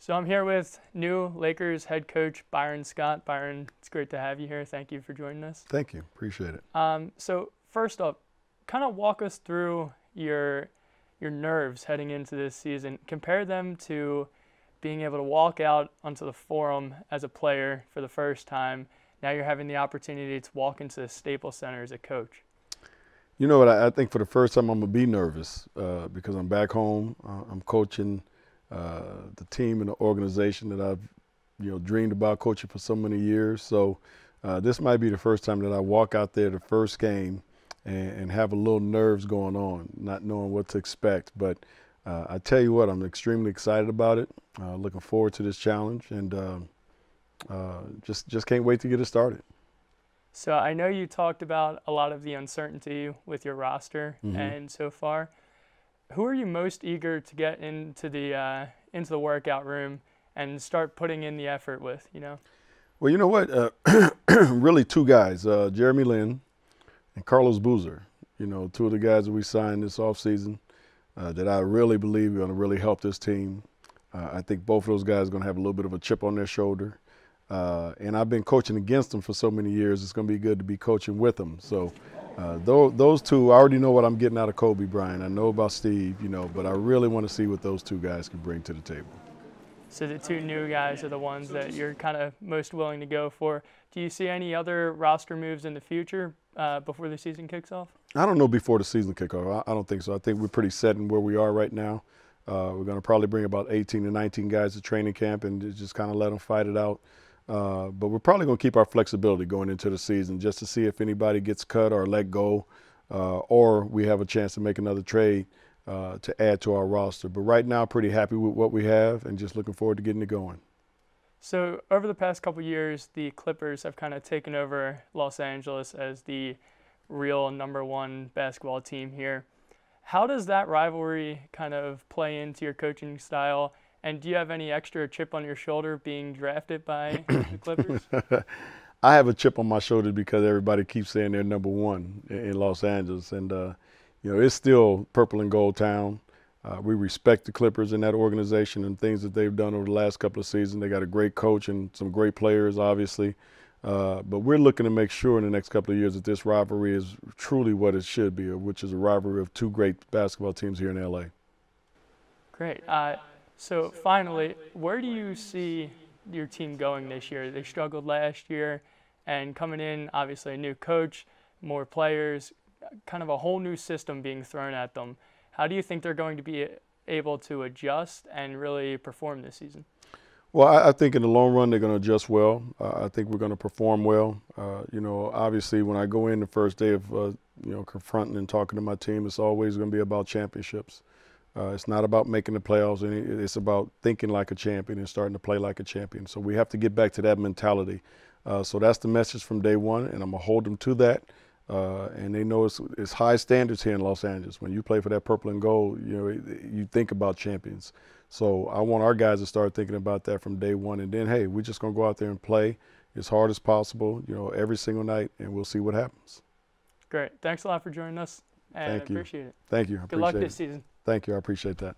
So I'm here with new Lakers head coach Byron Scott. Byron, it's great to have you here. Thank you for joining us. Thank you. Appreciate it. So first up, kind of walk us through your nerves heading into this season. Compare them to being able to walk out onto the Forum as a player for the first time. Now you're having the opportunity to walk into the Staples Center as a coach. You know what? I think for the first time I'm going to be nervous because I'm back home. I'm coaching the team and the organization that I've dreamed about coaching for so many years. So this might be the first time that I walk out there the first game and have a little nerves going on, not knowing what to expect. But I tell you what, I'm extremely excited about it. Looking forward to this challenge, and just can't wait to get it started. So I know you talked about a lot of the uncertainty with your roster, and so far, who are you most eager to get into the workout room and start putting in the effort with? Well, you know what? Really, two guys, Jeremy Lin and Carlos Boozer. Two of the guys that we signed this offseason that I really believe are going to really help this team. I think both of those guys are going to have a little bit of a chip on their shoulder. And I've been coaching against them for so many years. It's going to be good to be coaching with them. So those two, I already know what I'm getting out of Kobe Bryant. I know about Steve, but I really want to see what those two guys can bring to the table. So the two new guys are the ones that you're kind of most willing to go for. Do you see any other roster moves in the future before the season kicks off? I don't know before the season kicks off. I don't think so. I think we're pretty set in where we are right now. We're going to probably bring about 18 to 19 guys to training camp and just kind of let them fight it out. But we're probably going to keep our flexibility going into the season just to see if anybody gets cut or let go, or we have a chance to make another trade to add to our roster. But right now, pretty happy with what we have and just looking forward to getting it going. So over the past couple of years, the Clippers have kind of taken over Los Angeles as the real #1 basketball team here. How does that rivalry kind of play into your coaching style? And do you have any extra chip on your shoulder being drafted by the Clippers? I have a chip on my shoulder because everybody keeps saying they're #1 in Los Angeles. And, it's still purple and gold town. We respect the Clippers in that organization and things that they've done over the last couple of seasons. They got a great coach and some great players, obviously. But we're looking to make sure in the next couple of years that this rivalry is truly what it should be, which is a rivalry of two great basketball teams here in L.A. Great. So finally, where do you see your team going this year? They struggled last year, and coming in, obviously a new coach, more players, kind of a whole new system being thrown at them. How do you think they're going to be able to adjust and really perform this season? Well, I think in the long run they're going to adjust well. I think we're going to perform well. Obviously when I go in the first day of confronting and talking to my team, it's always going to be about championships. It's not about making the playoffs. It's about thinking like a champion and starting to play like a champion. So we have to get back to that mentality. So that's the message from day one, and I'm going to hold them to that. And they know it's high standards here in Los Angeles. When you play for that purple and gold, you think about champions. So I want our guys to start thinking about that from day one. And then, hey, we're just going to go out there and play as hard as possible, every single night, and we'll see what happens. Great. Thanks a lot for joining us. And Thank you. I appreciate it. Thank you. Good luck this season. Thank you. I appreciate that.